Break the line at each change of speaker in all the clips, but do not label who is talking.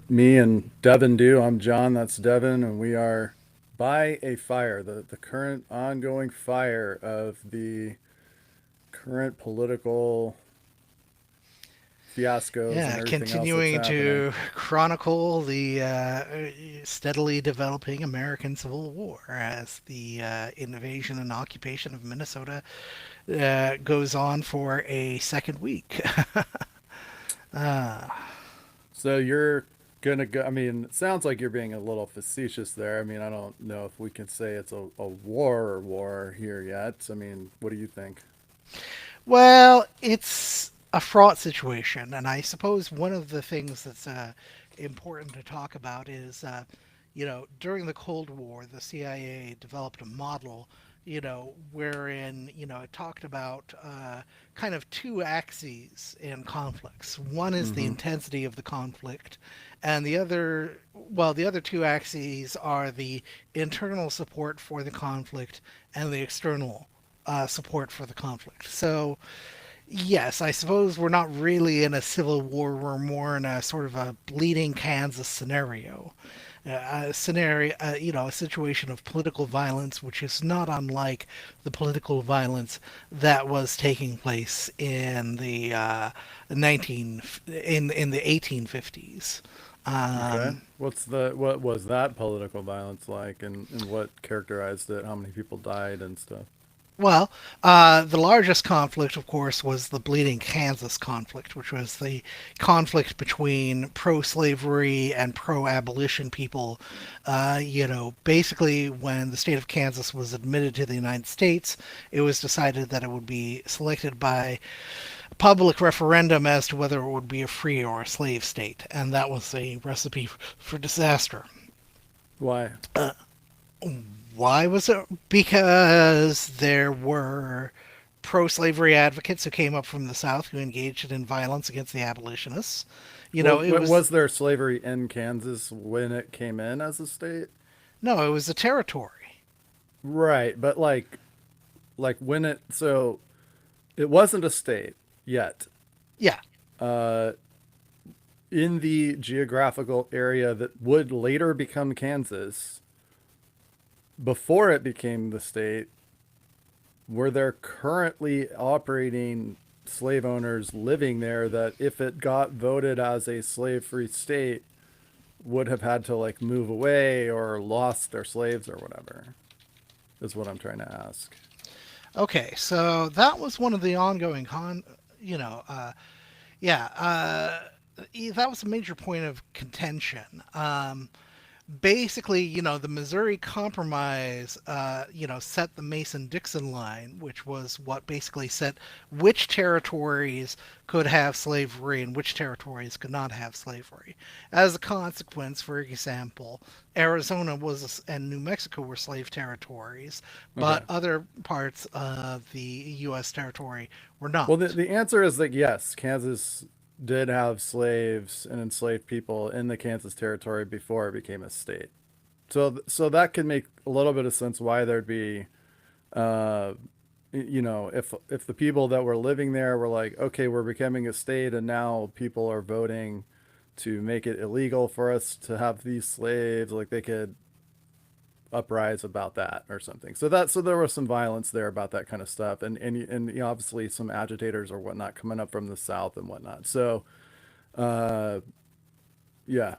me and Devin do. I'm John, that's Devin, and we are by a fire, the current ongoing fire of the current political fiascos and
Yeah,
everything else that's
continuing
happening.
to chronicle the steadily developing American Civil War as the invasion and occupation of Minnesota goes on for a second week. uh,
So you're gonna go, I mean, it sounds like you're being a little facetious there. I mean, I don't know if we can say it's a war here yet. I mean, what do you think?
well, it's a fraught situation, and I suppose one of the things that's important to talk about is, during the Cold War, the CIA developed a model, wherein, it talked about kind of two axes in conflicts. One is the
Mm-hmm.
intensity of the conflict, and the other two axes are the internal support for the conflict and the external support for the conflict. So, yes, I suppose we're not really in a civil war. We're more in a sort of a bleeding Kansas scenario. A situation of political violence, which is not unlike the political violence that was taking place in the 1850s.
Okay.
Um,
What was that political violence like, and what characterized it? How many people died and stuff?
the largest conflict, of course, was the Bleeding Kansas conflict, which was the conflict between pro slavery and pro abolition people. Basically, when the state of Kansas was admitted to the United States, it was decided that it would be selected by public referendum as to whether it would be a free or a slave state. And that was a recipe for disaster.
Why?
Why was it? Because there were pro slavery advocates who came up from the South who engaged in violence against the abolitionists. It was
Was there slavery in Kansas when it came in as a state?
no, it was a territory.
Right, but like when it so it wasn't a state yet.
Yeah,
Uh in the geographical area that would later become Kansas, before it became the state, were there currently operating slave owners living there that if it got voted as a slave-free state would have had to like move away or lost their slaves or whatever, is what I'm trying to ask.
okay, so that was one of the ongoing you know, yeah, that was a major point of contention. Basically, the Missouri Compromise, set the Mason-Dixon line, which was what basically set which territories could have slavery and which territories could not have slavery. As a consequence, for example, Arizona was and New Mexico were slave territories,
Okay.
but other parts of the U.S. territory were
Well,
not.
the answer is that yes, Kansas did have slaves and enslaved people in the Kansas territory before it became a state. So that could make a little bit of sense why there'd be uh if the people that were living there were like, okay, we're becoming a state and now people are voting to make it illegal for us to have these slaves, like they could uprise about that or something. So there was some violence there about that kind of stuff, and you know, obviously some agitators or whatnot coming up from the south and whatnot. So uh, yeah,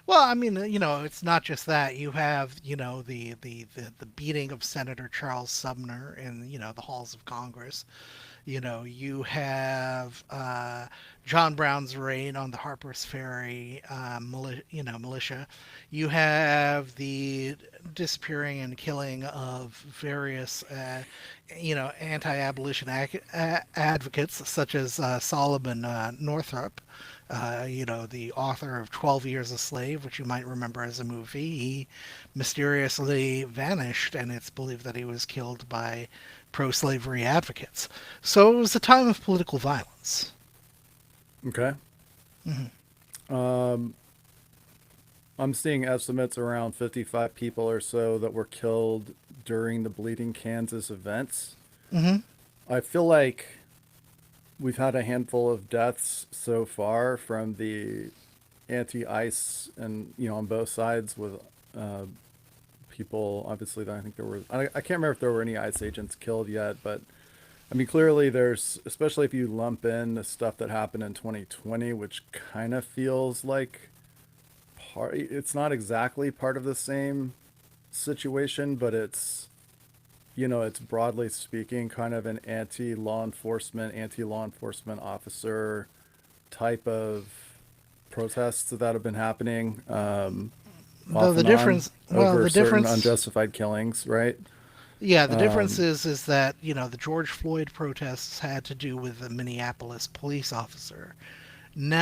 Well, I mean, it's not just that. You have, the beating of Senator Charles Sumner in, the halls of Congress. You have John Brown's raid on the Harper's Ferry, militia. You have the disappearing and killing of various, anti-abolition advocates such as Solomon Northup. The author of 12 Years a Slave, which you might remember as a movie. He mysteriously vanished, and it's believed that he was killed by pro slavery advocates. So it was a time of political violence.
okay.
Hmm.
Um, I'm seeing estimates around 55 people or so that were killed during the Bleeding Kansas events.
Hmm.
I feel like we've had a handful of deaths so far from the anti-ICE and, on both sides with uh, people. Obviously, I think there were, I can't remember if there were any ICE agents killed yet, but I mean, clearly there's, especially if you lump in the stuff that happened in 2020, which kind of feels like it's not exactly part of the same situation, but it's broadly speaking kind of an anti-law enforcement officer type of protests that have been happening
Though
off
the
and on
difference, well,
over
the
certain
difference,
unjustified killings, right?
yeah, the difference
Um,
is that the George Floyd protests had to do with a Minneapolis police officer.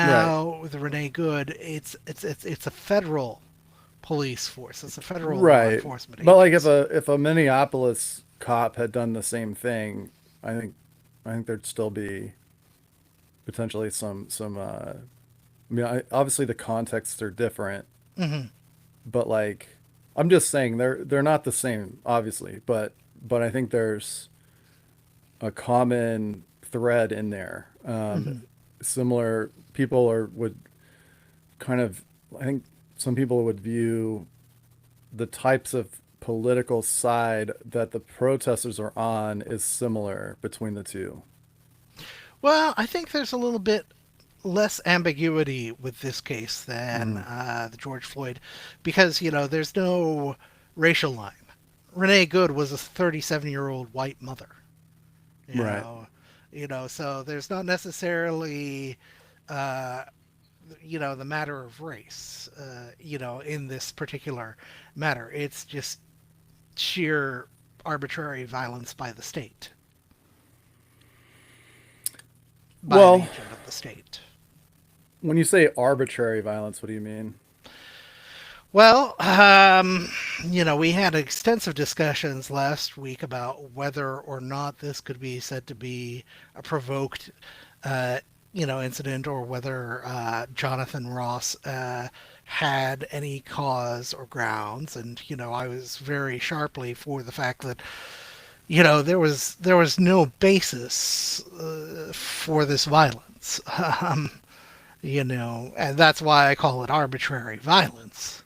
right,
Now with Renee Good, it's a federal police force. It's a federal law
right.
enforcement
But like if
agency.
a Minneapolis cop had done the same thing, I think I think there'd still be potentially some obviously the contexts are different,
Hmm.
but like I'm just saying they're not the same, obviously, but I think there's a common thread in there.
Hmm.
Similar people are would kind of I think some people would view the types of political side that the protesters are on is similar between the two.
Well, I think there's a little bit less ambiguity with this case than
Mm,
the George Floyd, because there's no racial line. Renee Good was a 37-year-old white mother. You
right.
know, so there's not necessarily uh, the matter of race. In this particular matter, it's just sheer arbitrary violence by the state, by an
Well,
agent of the state.
when you say arbitrary violence, what do you mean?
Well, we had extensive discussions last week about whether or not this could be said to be a provoked, uh, incident, or whether Jonathan Ross had any cause or grounds. And I was very sharply for the fact that there was no basis for this violence. And that's why I call it arbitrary violence.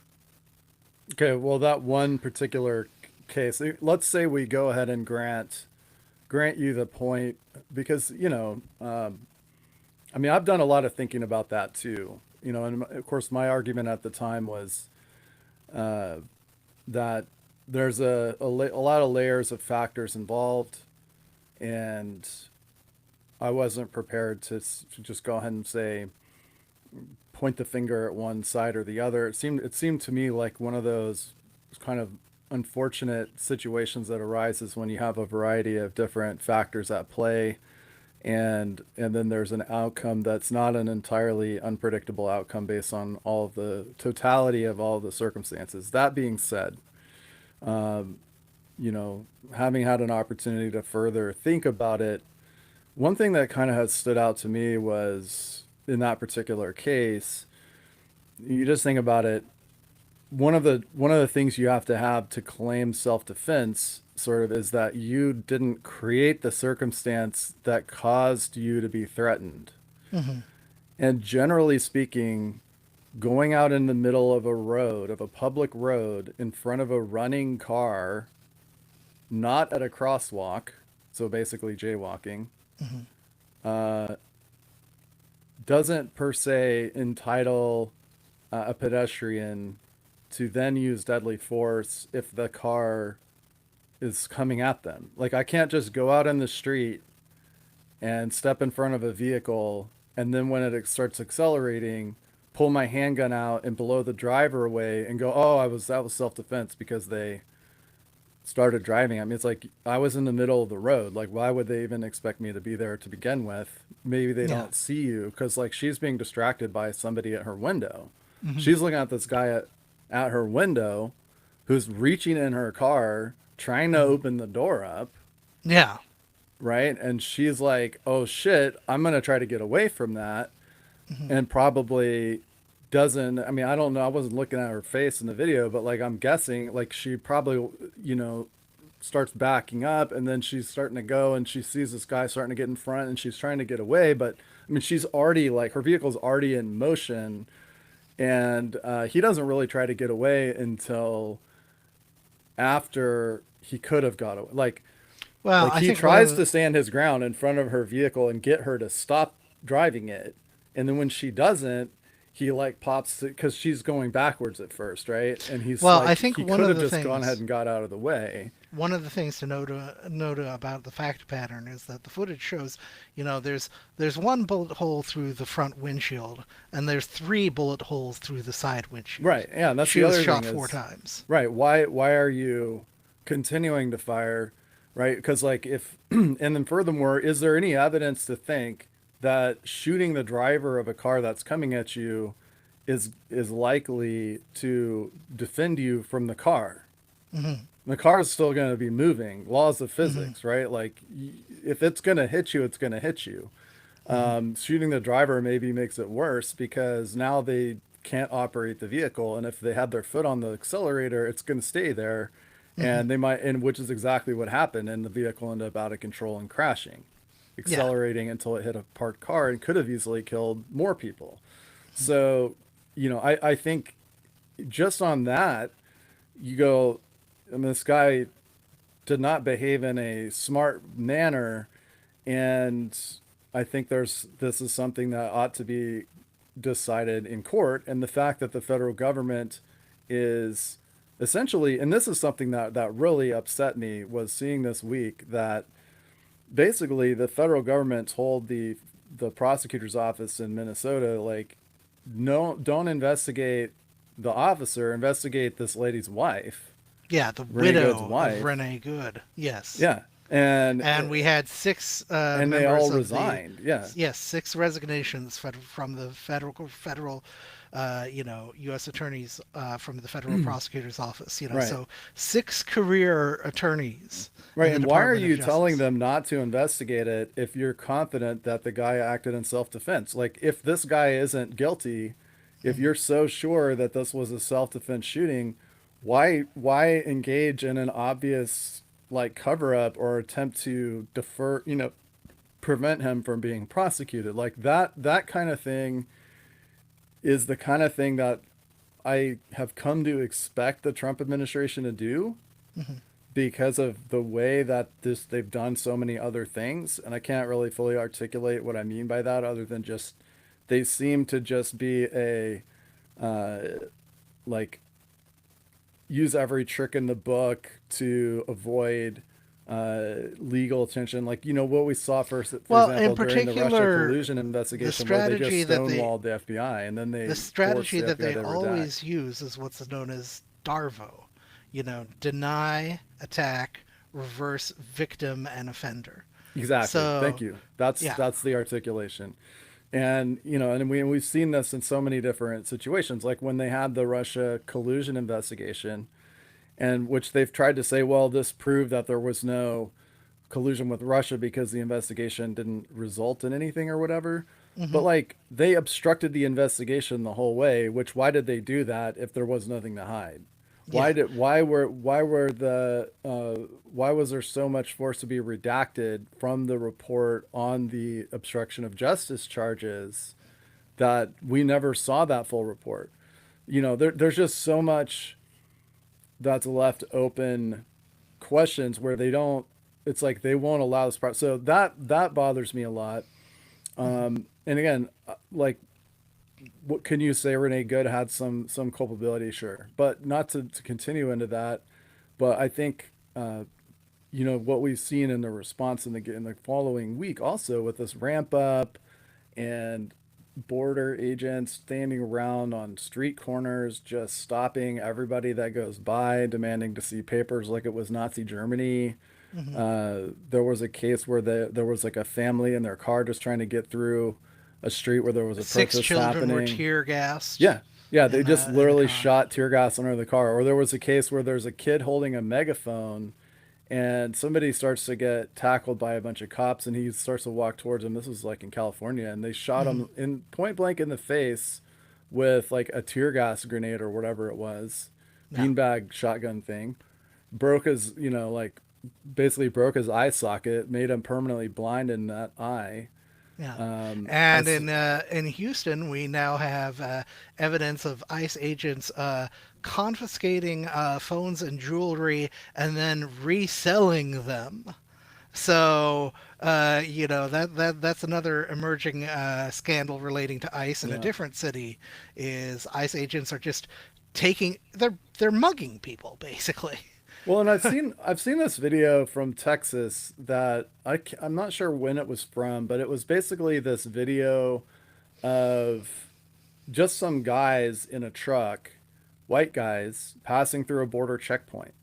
Okay, well, that one particular case, let's say we go ahead and grant you the point because, I mean, I've done a lot of thinking about that too. And of course, my argument at the time was uh, that there's a lot of layers of factors involved, and I wasn't prepared to just go ahead and say point the finger at one side or the other. It seemed to me like one of those kind of unfortunate situations that arises when you have a variety of different factors at play, and then there's an outcome that's not an entirely unpredictable outcome based on all of the totality of all of the circumstances. That being said, um, having had an opportunity to further think about it, one thing that kind of has stood out to me was in that particular case, you just think about it, one of the things you have to claim self-defense sort of is that you didn't create the circumstance that caused you to be threatened.
Hmm.
And generally speaking, going out in the middle of a road, of a public road, in front of a running car, not at a crosswalk, so basically jaywalking,
Hmm.
uh, doesn't per se entitle a pedestrian to then use deadly force if the car is coming at them. Like, I can't just go out in the street and step in front of a vehicle and then when it starts accelerating, pull my handgun out and blow the driver away and go, "Oh, that was self-defense because they started driving." I mean, it's like I was in the middle of the road. Like, why would they even expect me to be there to begin with? Maybe they
Yeah.
don't see you because, like, she's being distracted by somebody at her window.
Hmm.
She's looking at this guy at her window who's reaching in her car, trying to
Hmm.
open the door up,
Yeah.
right? And she's like, "Oh shit, I'm going to try to get away from that."
Hmm.
And probably doesn't, I mean, I don't know, I wasn't looking at her face in the video, but like I'm guessing like she probably, you know, starts backing up and then she's starting to go and she sees this guy starting to get in front and she's trying to get away, but I mean she's already like her vehicle's already in motion and he doesn't really try to get away until after he could have got away.
Well,
Like
I
he
think one of
tries
the
to stand his ground in front of her vehicle and get her to stop driving it. And then when she doesn't, he like pops because she's going backwards at first, right? And he's
well, I
like,
think
he could have just gone ahead
things
and got out of the way.
to note about the fact pattern is that the footage shows, there's one bullet hole through the front windshield, and there's three bullet holes through the side windshield.
Right. Yeah. And that's
She
the
was
other thing
shot four
is,
times.
right. Why are you continuing to fire? Right. Because like if, and then furthermore, is there any evidence to think that shooting the driver of a car that's coming at you is likely to defend you from the car?
Hmm.
The car is still going to be moving. Laws of
Hmm.
physics, right? Like if it's going to hit you, it's going to hit you.
Hmm.
Shooting the driver maybe makes it worse because now they can't operate the vehicle, and if they had their foot on the accelerator, it's going to stay there,
Hmm.
and they might, and which is exactly what happened, and the vehicle ended up out of control and crashing,
Yeah.
accelerating until it hit a parked car and could have easily killed more people. So, I think just on that, you go, I mean, this guy did not behave in a smart manner, and I think this is something that ought to be decided in court. And the fact that the federal government is essentially, and this is something that really upset me, was seeing this week that basically the federal government told the prosecutor's office in Minnesota, like, no, don't investigate the officer, investigate this lady's wife,
Yeah, the
Renee Good's
widow of
wife.
Renee Good. Yes.
Yeah. And
And we had six
they all
members of the
resigned. Yeah.
yes, six resignations from the federal U.S. attorneys from the federal prosecutor's office.
Right.
So six career attorneys in
Right.
the
And why are
Department of
you telling
Justice.
them not to investigate it if you're confident that the guy acted in self-defense? Like if this guy isn't guilty, if
Mhm.
you're so sure that this was a self-defense shooting, why engage in an obvious like cover up or attempt to defer, prevent him from being prosecuted? Like that kind of thing is the kind of thing that I have come to expect the Trump administration to do
Mhm.
because of the way that they've done so many other things, and I can't really fully articulate what I mean by that other than just they seem to just be a uh, like use every trick in the book to avoid legal attention, like what we saw for
Well, in
example during the Russia
particular,
collusion
the
investigation where they just
strategy that they
stonewalled the FBI and then
the
they forced
strategy
the
that
FBI
they
to redact.
always use is what's known as DARVO. Deny, attack, reverse, victim, and offender.
Exactly. Thank
So,
you. That's
yeah.
that's the articulation. And we've seen this in so many different situations, like when they had the Russia collusion investigation, and which they've tried to say, well, this proved that there was no collusion with Russia because the investigation didn't result in anything or whatever. But
Hmm.
like they obstructed the investigation the whole way, which why did they do that if there was nothing to hide?
Yeah.
Why was there so much forced to be redacted from the report on the obstruction of justice charges that we never saw that full report? There's just so much that's left open questions where they don't, it's like they won't allow this process. So that bothers me a lot.
Hmm.
And again, like what can you say? Renee Good had some culpability, sure, but not to continue into that. But I think what we've seen in the response in the following week, also with this ramp up and border agents standing around on street corners, just stopping everybody that goes by, demanding to see papers like it was Nazi Germany.
Hmm.
There was a case where there was like a family in their car just trying to get through a street where there was a
Six
protest
children were
happening.
tear gassed
Yeah. Yeah, they just
in a
literally
car.
shot tear gas under the car. Or there was a case where there's a kid holding a megaphone and somebody starts to get tackled by a bunch of cops and he starts to walk towards him. This was like in California, and they shot
Hmm.
him in point blank in the face with like a tear gas grenade or whatever it was,
Yeah.
beanbag shotgun thing. Broke his, like basically broke his eye socket, made him permanently blind in that eye.
Yeah.
I
And
s-
in Houston, we now have evidence of ICE agents confiscating phones and jewelry and then reselling them. So that's another emerging scandal relating to ICE in a
yeah.
different city. Is ICE agents are just they're mugging people basically.
Well, and I've seen this video from Texas that I'm not sure when it was from, but it was basically this video of just some guys in a truck, white guys passing through a border checkpoint.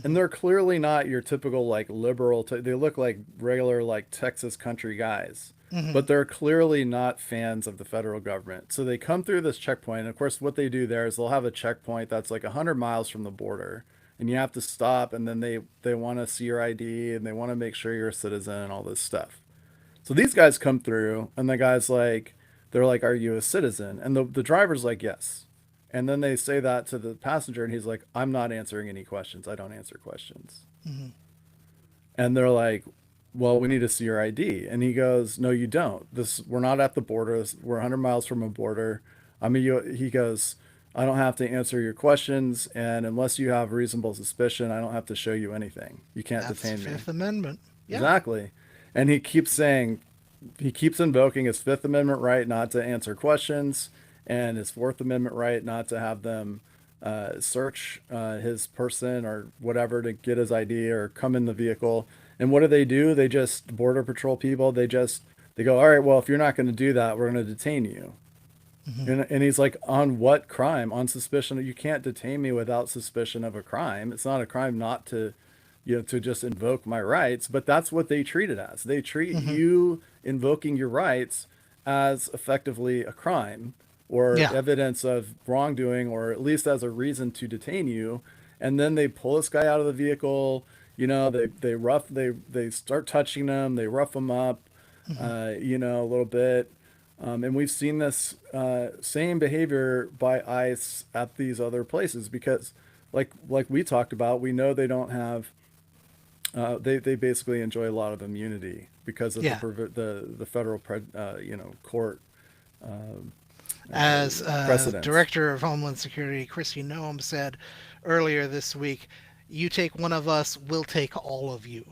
And they're clearly not your typical like liberal. They look like regular like Texas country guys,
Hmm.
but they're clearly not fans of the federal government. So they come through this checkpoint. And of course, what they do there is they'll have a checkpoint that's like 100 miles from the border, and you have to stop. And then they want to see your ID and they want to make sure you're a citizen and all this stuff. So these guys come through, and the guy's like, they're like, "Are you a citizen?" And the driver's like, "Yes." And then they say that to the passenger, and he's like, "I'm not answering any questions. I don't answer questions."
Hmm.
And they're like, "Well, we need to see your ID." And he goes, "No, you don't. We're not at the border. We're 100 miles from a border. I mean, he goes, "I don't have to answer your questions, and unless you have reasonable suspicion, I don't have to show you anything. You can't
That's the
detain me."
Fifth Amendment. Yeah.
Exactly. And he keeps invoking his Fifth Amendment right not to answer questions and his Fourth Amendment right not to have them search his person or whatever to get his ID or come in the vehicle. And what do? They just border patrol people. They go, all right, well, if you're not going to do that, we're going to detain you.
Hmm.
And he's like, on what crime? On suspicion? You can't detain me without suspicion of a crime. It's not a crime not to, to just invoke my rights. But that's what they treat it as. They treat
Hmm.
you invoking your rights as effectively a crime or
Yeah.
evidence of wrongdoing, or at least as a reason to detain you. And then they pull this guy out of the vehicle. They start touching him. They rough him up,
Hmm.
a little bit. And we've seen this same behavior by ICE at these other places because, like we talked about, we know they don't have. They basically enjoy a lot of immunity because of
Yeah.
the federal court
As
precedents.
Director of Homeland Security Christy Noem said earlier this week, "You take one of us, we'll take all of you."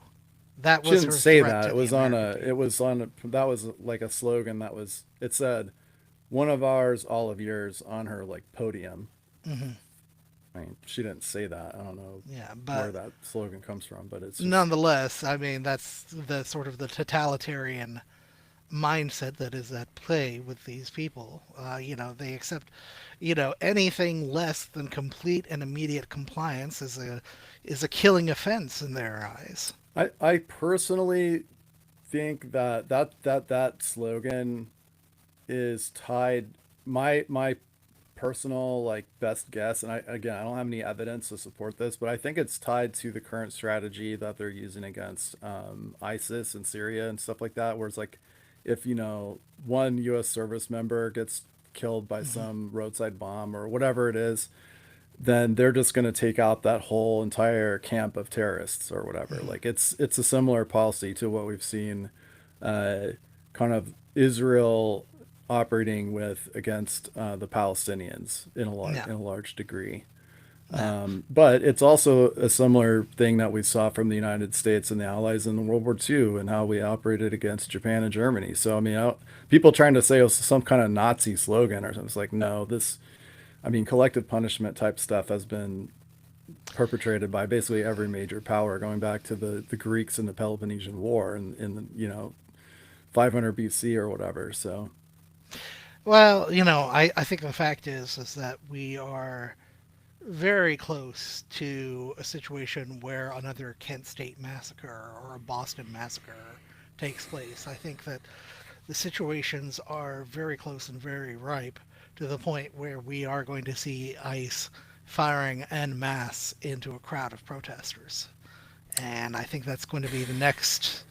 That
She
was
didn't
her
say
threat
that.
to
It
the
was on
American
a. It
people.
was on. That was like a slogan. It said, "One of ours, all of yours," on her like podium.
Hmm.
I mean, she didn't say that. I don't know
Yeah,
where
but
that slogan comes from, but it's just
nonetheless, I mean, that's the sort of the totalitarian mindset that is at play with these people. They accept, anything less than complete and immediate compliance is a killing offense in their eyes.
I personally think that slogan is tied my personal like best guess, and I don't have any evidence to support this, but I think it's tied to the current strategy that they're using against ISIS and Syria and stuff like that, where it's like if one US service member gets killed by
Hmm.
some roadside bomb or whatever it is, then they're just going to take out that whole entire camp of terrorists or whatever.
Hmm.
Like it's a similar policy to what we've seen, uh, kind of Israel operating with against the Palestinians
Yeah,
in a large degree.
yeah,
But it's also a similar thing that we saw from the United States and the Allies in World War II and how we operated against Japan and Germany. So I mean, people trying to say it was some kind of Nazi slogan or something. It's like no, I mean, collective punishment type stuff has been perpetrated by basically every major power, going back to the Greeks in the Peloponnesian War in 500 BC or whatever. So
well, I think the fact is that we are very close to a situation where another Kent State massacre or a Boston massacre takes place. I think that the situations are very close and very ripe to the point where we are going to see ICE firing en masse into a crowd of protesters. And I think that's going to be the next.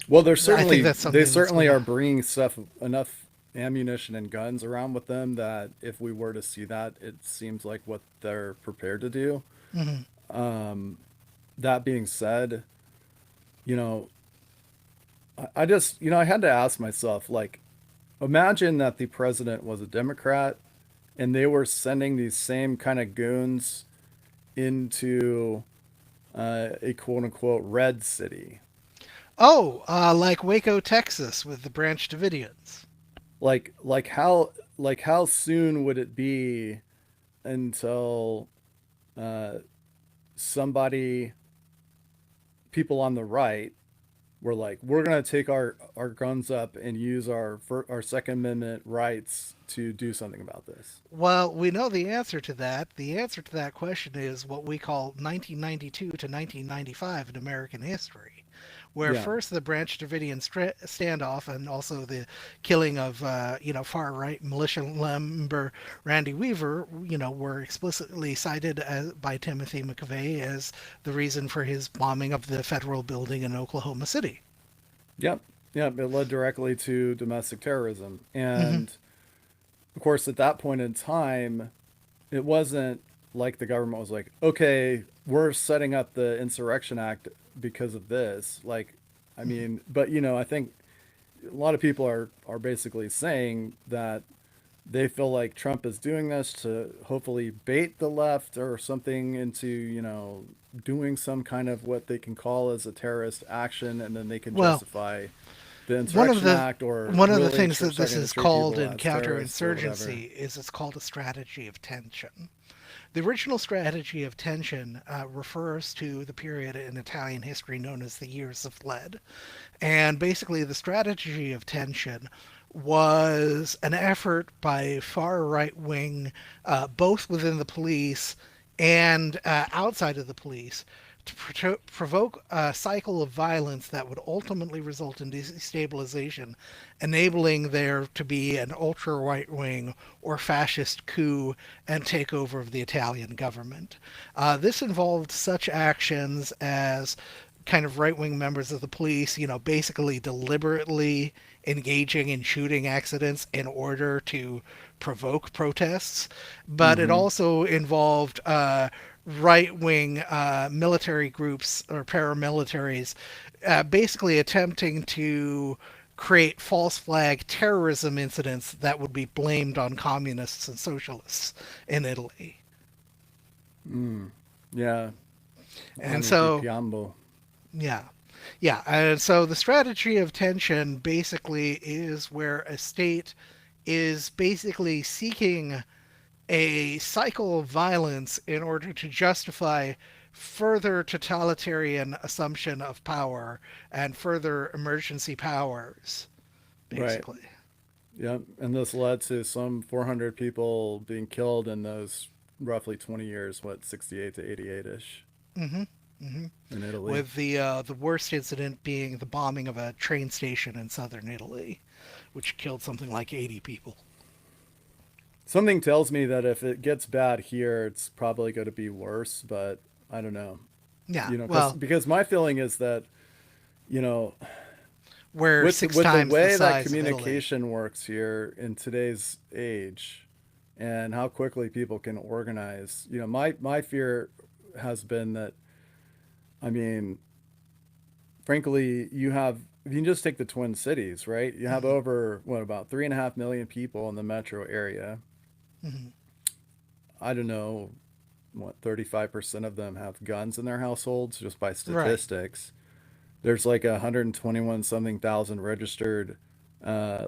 well,
I think that's
they
something that's going
certainly are
to.
bringing stuff enough ammunition and guns around with them that if we were to see that, it seems like what they're prepared to do. That being said, you know, I just, I had to ask myself, like, imagine that the president was a Democrat and they were sending these same kind of goons into a quote unquote red city.
Oh, like Waco, Texas, with the Branch Davidians.
Like how soon would it be until uh, somebody, people on the right, were like, we're gonna take our guns up and use our Second Amendment rights to do something about this.
Well, we know the answer to that. The answer to that question is what we call 1992 to 1995 in American history, where
Yeah,
first the Branch Davidian standoff and also the killing of far right militia member Randy Weaver, were explicitly cited by Timothy McVeigh as the reason for his bombing of the federal building in Oklahoma City.
yep, yep. It led directly to domestic terrorism,
Hmm.
and of course, at that point in time, it wasn't like the government was like, okay, we're setting up the Insurrection Act because of this. Like, I mean, but I think a lot of people are basically saying that they feel like Trump is doing this to hopefully bait the left or something into, doing some kind of what they can call as a terrorist action, and then they can
Well,
justify the
one of
Insurrection
the
Act or
one of the
really
things that this
starting to
is
treat
called
people
in
as terrorists or whatever.
counterinsurgency is it's called a strategy of tension. The original strategy of tension refers to the period in Italian history known as the Years of Lead. And basically, the strategy of tension was an effort by far right wing, both within the police and outside of the police, to provoke a cycle of violence that would ultimately result in destabilization, enabling there to be an ultra right wing or fascist coup and takeover of the Italian government. This involved such actions as kind of right wing members of the police, basically deliberately engaging in shooting accidents in order to provoke protests. But it
Mm-hmm.
also involved right wing military groups or paramilitaries basically attempting to create false flag terrorism incidents that would be blamed on communists and socialists in Italy.
Mm. Yeah,
And
army di
so,
Piombo.
yeah. Yeah, and so the strategy of tension basically is where a state is basically seeking a cycle of violence in order to justify further totalitarian assumption of power and further emergency powers,
Right.
basically.
Yep. And this led to some 400 people being killed in those roughly 20 years, what, 68 to 88 ish
Hmm. Hmm.
in Italy.
With the worst incident being the bombing of a train station in southern Italy, which killed something like 80 people.
Something tells me that if it gets bad here, it's probably going to be worse, but I don't know.
Yeah,
Because
well,
my feeling is that, you know,
we're
with
six
with the
times the
way that
size of Italy.
communication works here in today's age and how quickly people can organize, my fear has been that, I mean, frankly, if you can just take the Twin Cities, right? You have
Hmm.
over what, about 3.5 million people in the metro area.
Hmm.
I don't know what, 35% of them have guns in their households just by
Right.
statistics. There's like 121 something thousand registered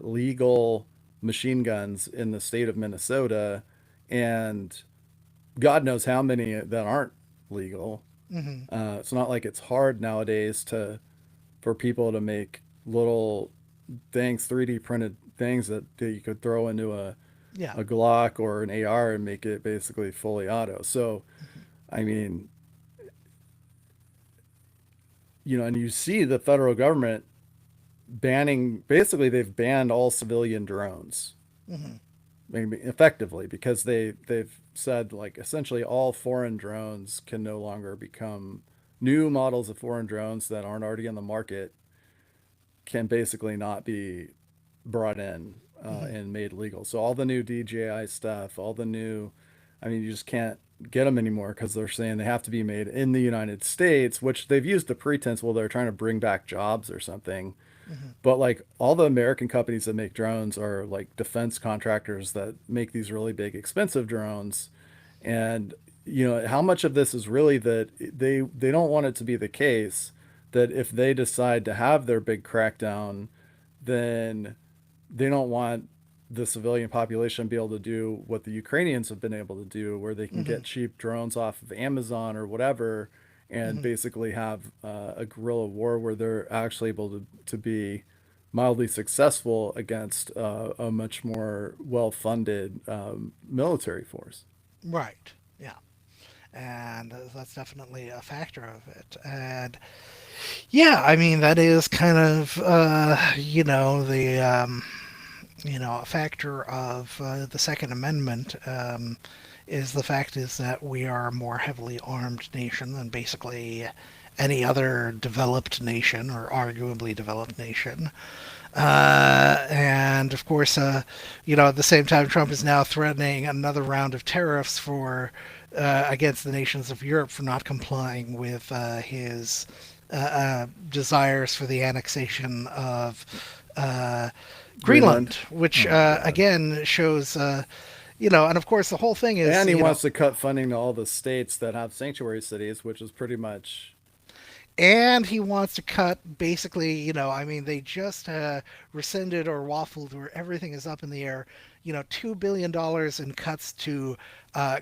legal machine guns in the state of Minnesota, and God knows how many that aren't legal.
Hmm.
It's not like it's hard nowadays to for people to make little things, 3D printed things that you could throw into
Yeah.
a Glock or an AR and make it basically fully auto. So, I mean, and you see the federal government banning, basically, they've banned all civilian drones.
Hmm.
Maybe effectively because they've said like essentially all foreign drones can no longer become new models of foreign drones that aren't already on the market can basically not be brought in
Hmm.
and made legal. So all the new DJI stuff, all the new, I mean, you just can't get them anymore because they're saying they have to be made in the United States, which they've used the pretense, well, they're trying to bring back jobs or something.
Hmm.
But like all the American companies that make drones are like defense contractors that make these really big, expensive drones. And how much of this is really that they don't want it to be the case that if they decide to have their big crackdown, then they don't want the civilian population to be able to do what the Ukrainians have been able to do, where they can
Hmm.
get cheap drones off of Amazon or whatever, and
Hmm.
basically have a guerrilla war where they're actually able to be mildly successful against a much more well-funded military force.
Right. Yeah. And that's definitely a factor of it. And yeah, I mean that is kind of a factor of the Second Amendment. Is the fact is that we are a more heavily armed nation than basically any other developed nation or arguably developed nation. And of course, at the same time, Trump is now threatening another round of tariffs for against the nations of Europe for not complying with his desires for the annexation of uh,
Greenland.
Greenland, which
Oh my God.
again shows, and of course the whole thing is,
And he wants to cut funding to all the states that have sanctuary cities, which is pretty much.
and he wants to cut basically, I mean, they just rescinded or waffled where everything is up in the air, $2 billion in cuts to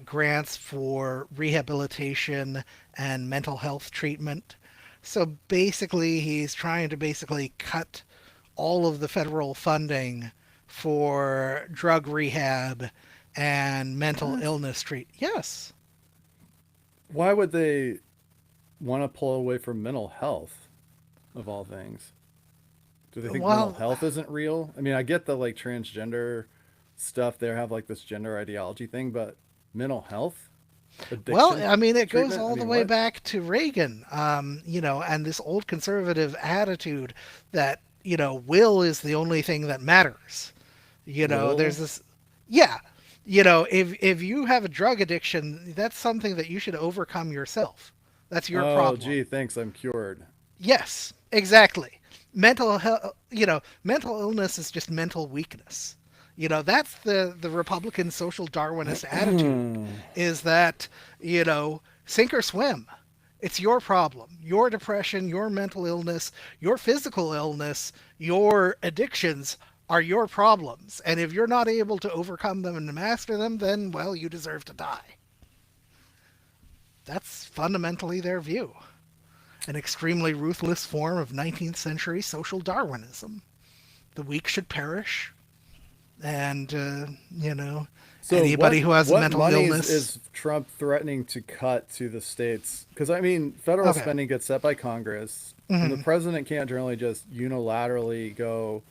grants for rehabilitation and mental health treatment. So basically, he's trying to basically cut all of the federal funding for drug rehab and mental
What?
illness treat. Yes.
Why would they want to pull away from mental health of all things? Do they think mental
Well,
health isn't real? I mean, I get the like transgender stuff. They have like this gender ideology thing, but mental health,
Well,
addiction
I mean, it goes
treatment. I
all the
mean,
way
what?
back to Reagan, and this old conservative attitude that, will is the only thing that matters. There's
Will?
this, yeah, if you have a drug addiction, that's something that you should overcome yourself. That's your
Oh,
problem.
gee, thanks. I'm cured.
Yes, exactly. Mental health, mental illness is just mental weakness. That's the Republican social Darwinist attitude is that, sink or swim. It's your problem. Your depression, your mental illness, your physical illness, your addictions are your problems. And if you're not able to overcome them and master them, then, well, you deserve to die. That's fundamentally their view. An extremely ruthless form of 19th century social Darwinism. The weak should perish, and,
So
anybody who has a
what
mental
monies
illness.
is Trump threatening to cut to the states? Because I mean, federal
Okay.
spending gets set by Congress, and the
Hmm.
president can't generally just unilaterally go,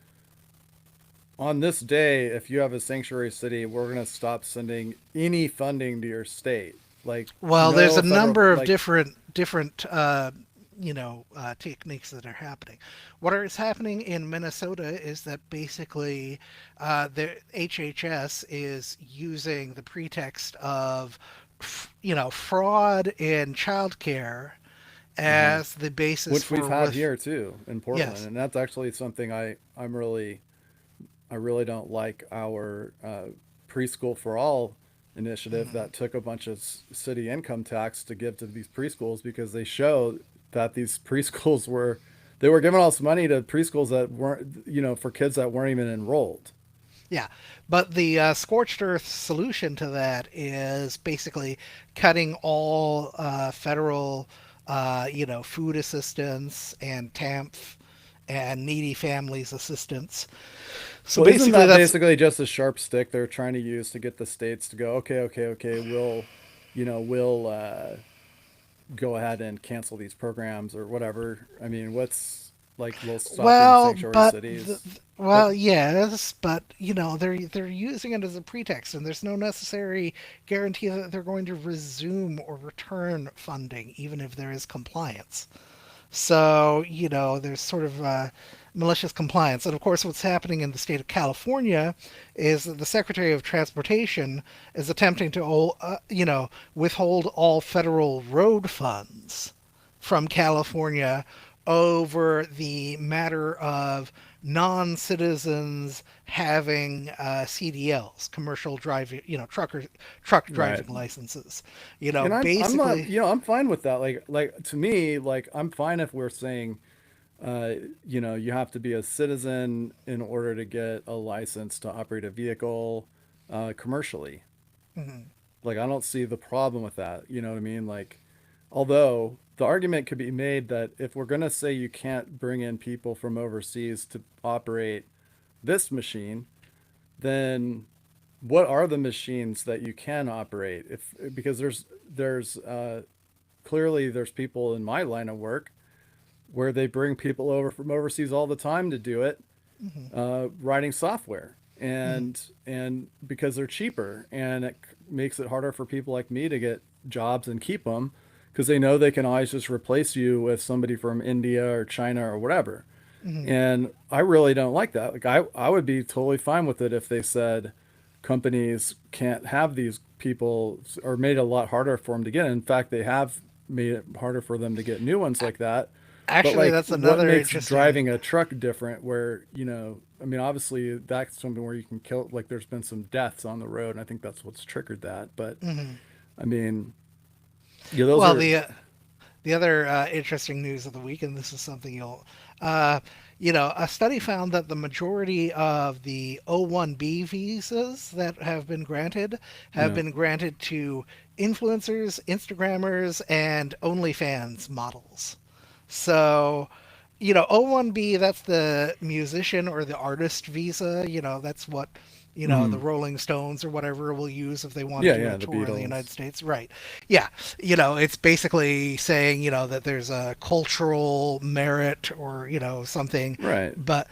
on this day, if you have a sanctuary city, we're going to stop sending any funding to your state. Like
Well, there's
no
a
federal,
number of
like,
different techniques that are happening. What is happening in Minnesota is that basically the HHS is using the pretext of fraud in childcare
uh-huh,
as the basis
which we've
for
had
with
here too in Portland,
yes.
and that's actually something I really don't like our preschool for all initiative
Mhm.
that took a bunch of city income tax to give to these preschools because they show that these preschools were they were giving all this money to preschools that weren't for kids that weren't even enrolled.
Yeah, but the scorched earth solution to that is basically cutting all federal, food assistance and TAMF and needy families assistance. So
Well, isn't
basically,
that
that's
basically just a sharp stick they're trying to use to get the states to go, okay, okay, okay, we'll go ahead and cancel these programs or whatever. I mean, what's like we'll stop being
well,
sanctuary
but
cities. But
well, yes, but they're using it as a pretext, and there's no necessary guarantee that they're going to resume or return funding, even if there is compliance. So, there's sort of malicious compliance. And of course, what's happening in the state of California is that the Secretary of Transportation is attempting to, withhold all federal road funds from California over the matter of non-citizens having CDLs, commercial driving, truck
Right.
driving licenses.
And I'm not,
Basically.
you know, I'm fine with that. Like to me, like I'm fine if we're saying, you know, you have to be a citizen in order to get a license to operate a vehicle commercially.
Mhm.
Like I don't see the problem with that. You know what I mean? Like, although the argument could be made that if we're gonna say you can't bring in people from overseas to operate this machine, then what are the machines that you can operate? If because there's clearly there's people in my line of work where they bring people over from overseas all the time to do it,
Mhm.
writing software,
Mhm.
and because they're cheaper, and it makes it harder for people like me to get jobs and keep them because they know they can always just replace you with somebody from India or China or whatever.
Mhm.
And I really don't like that. Like I would be totally fine with it if they said companies can't have these people or made it a lot harder for them to get. In fact, they have made it harder for them to get new ones like that. But
Actually,
like
that's
what
another
makes
interesting.
driving a truck different where, you know, I mean obviously that's something where you can kill, like there's been some deaths on the road and I think that's what's triggered that. But
Mhm.
I mean, yeah, those
Well,
are
the other interesting news of the week, and this is something uh, a study found that the majority of the O-1B visas that have
yeah.
been granted to influencers, Instagrammers, and OnlyFans models. So, O-1B, that's the musician or the artist visa. That's what, the
Mhm.
Rolling Stones or whatever will use if they want to
Yeah,
do a
yeah, the
tour in the United
Beatles.
States. Right. Yeah. It's basically saying, that there's a cultural merit or, something.
Right.
But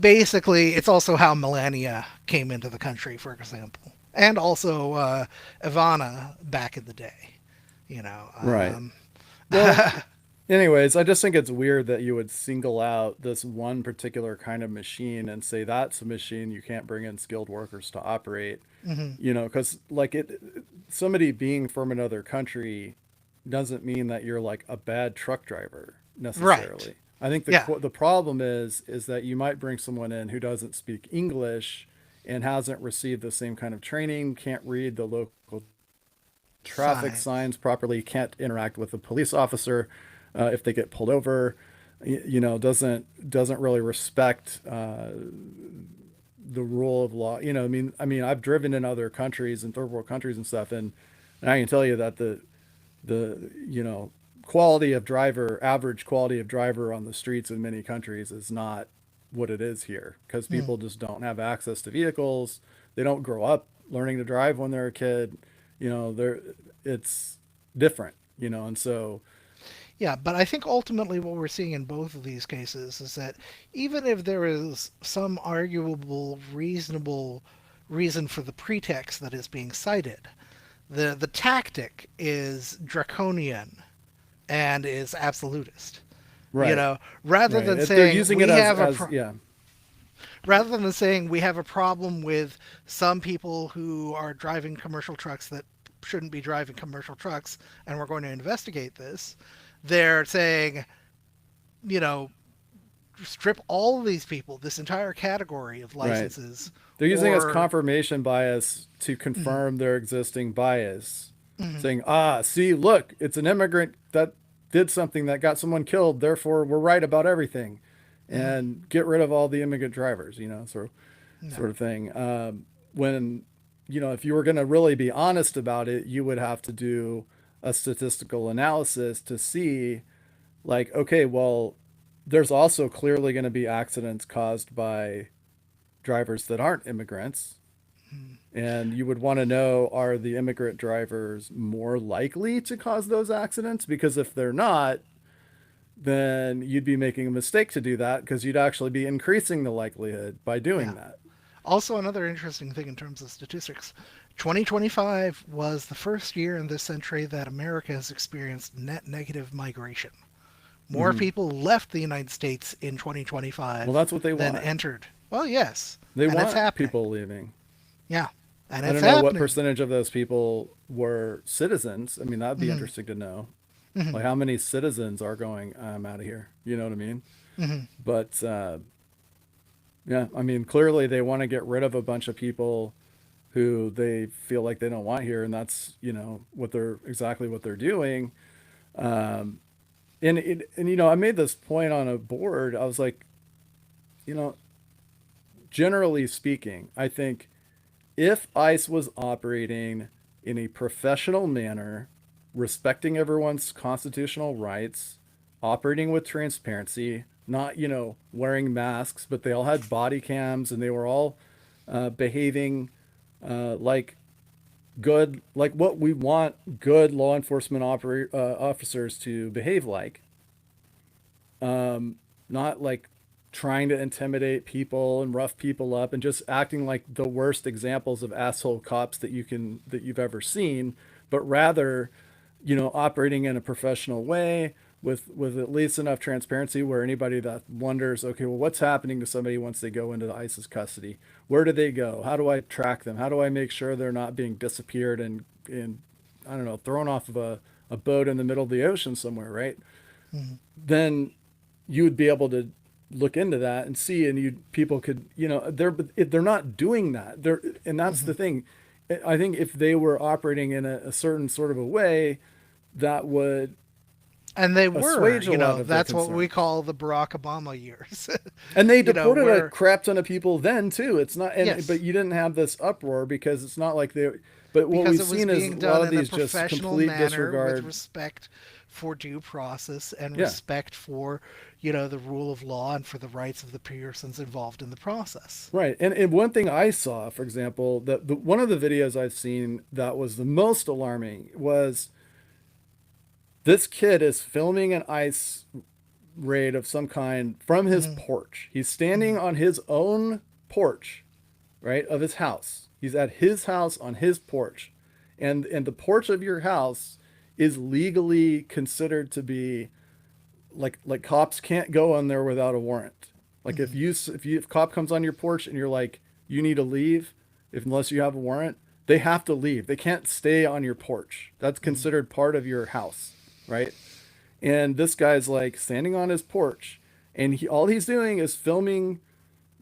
basically, it's also how Melania came into the country, for example. And also Ivana back in the day, you know.
Right. Well, anyways, I just think it's weird that you would single out this one particular kind of machine and say that's a machine you can't bring in skilled workers to operate,
Mhm.
you know, because like somebody being from another country doesn't mean that you're like a bad truck driver
Right.
necessarily. I think
Yeah.
the problem is that you might bring someone in who doesn't speak English and hasn't received the same kind of training, can't read the local traffic
Signs.
signs properly, can't interact with a police officer if they get pulled over, you know, doesn't really respect the rule of law. You know, I mean, I've driven in other countries and third world countries and stuff, and I can tell you that the you know average quality of driver on the streets in many countries is not what it is here because
Hmm.
people just don't have access to vehicles. They don't grow up learning to drive when they're a kid. You know, it's different, you know, and so
Yeah, but I think ultimately what we're seeing in both of these cases is that even if there is some arguable, reasonable reason for the pretext that is being cited, the tactic is draconian and is absolutist. You
right,
know, rather
right.
than
If they're
saying
using it as yeah,
we have a problem with some people who are driving commercial trucks that shouldn't be driving commercial trucks and we're going to investigate this, they're saying, you know, strip all of these people, this entire category of
right.
licenses,
They're using it as
or
confirmation bias to
mm,
confirm their existing bias,
mm,
saying, ah, see, look, it's an immigrant that did something that got someone killed, therefore we're right about everything,
mm,
and get rid of all the immigrant drivers, you know,
no.
sort of thing. When, you know, if you were going to really be honest about it, you would have to do a statistical analysis to see, like, okay, well, there's also clearly going to be accidents caused by drivers that aren't immigrants.
Mm.
And you would want to know, are the immigrant drivers more likely to cause those accidents? Because if they're not, then you'd be making a mistake to do that because you'd actually be increasing the likelihood by doing
Yeah.
that.
Also, another interesting thing in terms of statistics, 2025 was the first year in this century that America has experienced net negative migration. More
Hmm.
people left the United States in
Well,
2025
that's what they
than
want.
entered. Well, yes,
They
and it's
want
happening.
people leaving.
Yeah, and
I
it's
don't know what
happening.
percentage of those people were citizens. I mean, that'd be
Mhm.
interesting to know.
Hmm.
Like how many citizens are going, I'm out of here. You know what I mean?
Hmm.
But yeah, I mean, clearly they want to get rid of a bunch of people who they feel like they don't want here, and that's, what they're exactly what they're doing. Um, and I made this point on a board. I was like, you know, generally speaking, I think if ICE was operating in a professional manner, respecting everyone's constitutional rights, operating with transparency, not, wearing masks, but they all had body cams and they were all behaving like like what we want good law enforcement officers to behave like, not like trying to intimidate people and rough people up and just acting like the worst examples of asshole cops that you've ever seen, but rather, operating in a professional way with at least enough transparency where anybody that wonders, okay, well, what's happening to somebody once they go into the ISIS custody? Where do they go? How do I track them? How do I make sure they're not being disappeared and I don't know, thrown off of a boat in the middle of the ocean somewhere, right?
Hmm.
Then you would be able to look into that and see, and people could, they're not doing that. And that's
Hmm.
the thing. I think if they were operating in a certain sort of a way, that would
And they were,
assuage a lot of their
that's what we
concerns.
call the Barack Obama years.
And they deported a
Where,
crap ton of people then too. It's not, but
yes,
you didn't have this uproar because it's not like they. But what
because
we've
it was
seen is a
being
lot
done
of
in a
these just
professional
complete
manner with
disregard.
respect for due process and
Yeah,
respect for, the rule of law and for the rights of the persons involved in the process.
right. And one thing I saw, for example, that one of the videos I've seen that was the most alarming was this kid is filming an ice raid of some kind from his
Hmm.
porch. He's
Hmm.
standing on his own porch, right, of his house. He's at his house on his porch. And the porch of your house is legally considered to be like cops can't go on there without a warrant. Like
Hmm.
if a cop comes on your porch and you're like you need to leave, if unless you have a warrant, they have to leave. They can't stay on your porch. That's
Hmm.
considered part of your house, right? And this guy's like standing on his porch, and all he's doing is filming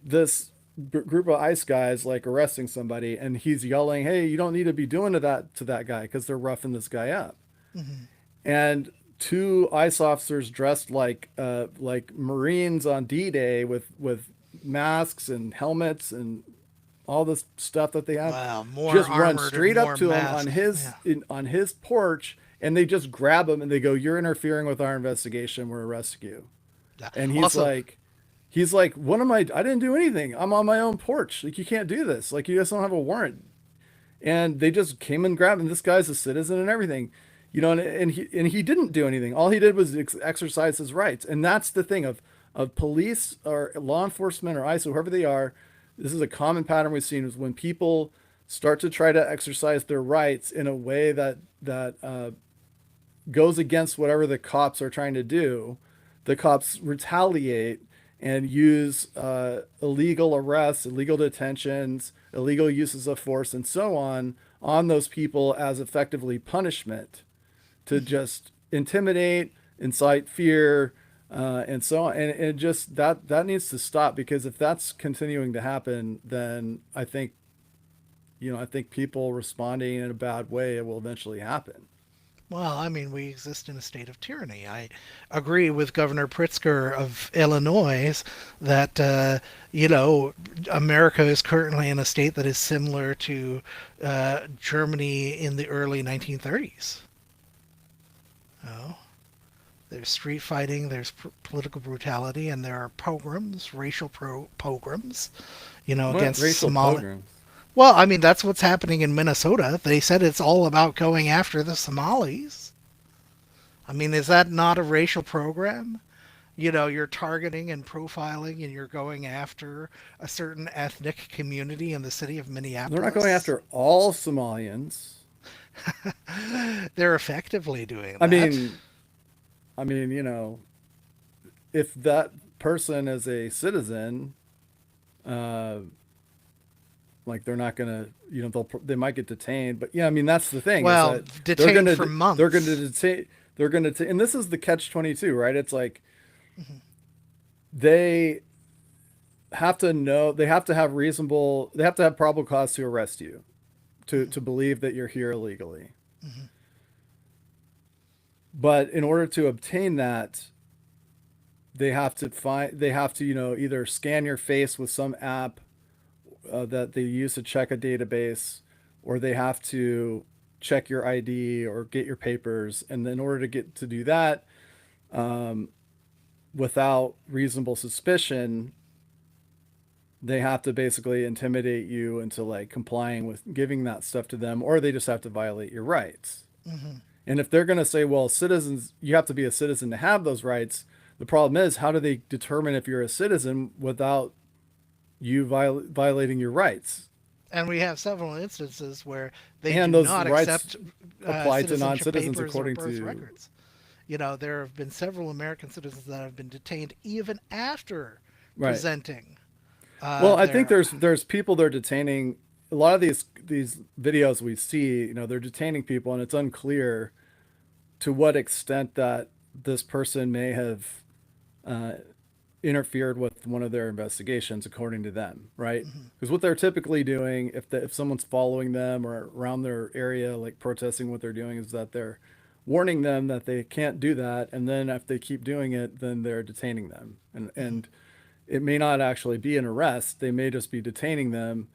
this group of ICE guys like arresting somebody, and he's yelling, "Hey, you don't need to be doing to that guy because they're roughing this guy up."
Hmm.
And two ICE officers dressed like Marines on D-Day with masks and helmets and all this stuff that they have,
Wow, more
just run
armored and
straight up
more
to him
masked. Yeah.
on his porch, and they just grab him and they go, "You're interfering with our investigation. We're arresting you."
Yeah.
And
Also,
he's like, "What am I? I didn't do anything. I'm on my own porch. Like you can't do this. Like you guys don't have a warrant." And they just came and grabbed him. This guy's a citizen and everything, and he didn't do anything. All he did was exercise his rights. And that's the thing of police or law enforcement or ICE, whoever they are. This is a common pattern we've seen is when people start to try to exercise their rights in a way that goes against whatever the cops are trying to do, the cops retaliate and use illegal arrests, illegal detentions, illegal uses of force, and so on those people as effectively punishment to just intimidate, incite fear, and so on. And it just that needs to stop because if that's continuing to happen, then I think people responding in a bad way will eventually happen.
well, I mean, we exist in a state of tyranny. I agree with Governor Pritzker of Illinois that, America is currently in a state that is similar to Germany in the early 1930s. Oh, there's street fighting, there's political brutality, and there are pogroms, racial pogroms,
What
against
racial
Somali.
pogroms?
Well, I mean, that's what's happening in Minnesota. They said it's all about going after the Somalis. I mean, is that not a racial program? You're targeting and profiling and you're going after a certain ethnic community in the city of
They're not going
Minneapolis.
after all Somalians.
They're effectively doing
I
that.
mean, if that person is a citizen, uh, like they're not gonna, they might get detained. But yeah, I mean that's the thing is
Well,
that they're
detained
gonna
for
they're gonna
months.
detain they're going to, and this is the catch 22, right? It's like
Hmm.
they have to know, they have to have reasonable, they have to have probable cause to arrest you, to believe that you're here illegally.
Hmm.
But in order to obtain that, they have to, either scan your face with some app that they use to check a database, or they have to check your ID or get your papers. And in order to get to do that, um, without reasonable suspicion, they have to basically intimidate you into like complying with giving that stuff to them, or they just have to violate your rights.
Hmm.
And if they're going to say, well, citizens, you have to be a citizen to have those rights, the problem is, how do they determine if you're a citizen without you violating your rights?
And we have several instances where they do
And those
not
rights
accept
apply to
citizenship
non-citizens
papers or
according
birth
to,
records. You know, there have been several American citizens that have been detained even after
right.
presenting
Well, I think
their.
there's people they're detaining. A lot of these videos we see, they're detaining people, and it's unclear to what extent that this person may have uh, interfered with one of their investigations, according to them, right?
Mhm.
Because what they're typically doing, if someone's following them or around their area, like protesting what they're doing, is that they're warning them that they can't do that, and then if they keep doing it, then they're detaining them,
Mhm.
and it may not actually be an arrest. They may just be detaining them,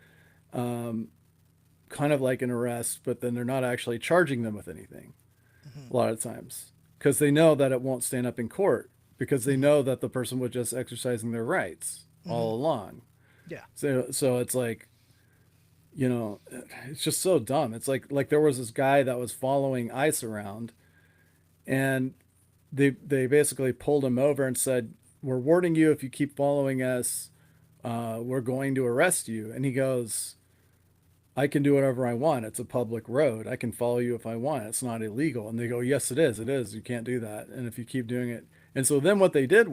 um, kind of like an arrest, but then they're not actually charging them with anything
Mhm.
a lot of times because they know that it won't stand up in court because they
Mhm.
know that the person was just exercising their rights
Mhm.
all along.
Yeah.
So it's like, it's just so dumb. It's like there was this guy that was following ICE around, and they basically pulled him over and said, "We're warning you, if you keep following us, we're going to arrest you." And he goes, "I can do whatever I want. It's a public road. I can follow you if I want. It's not illegal." And they go, "Yes, it is. It is. You can't do that. And if you keep doing it." And so then what they did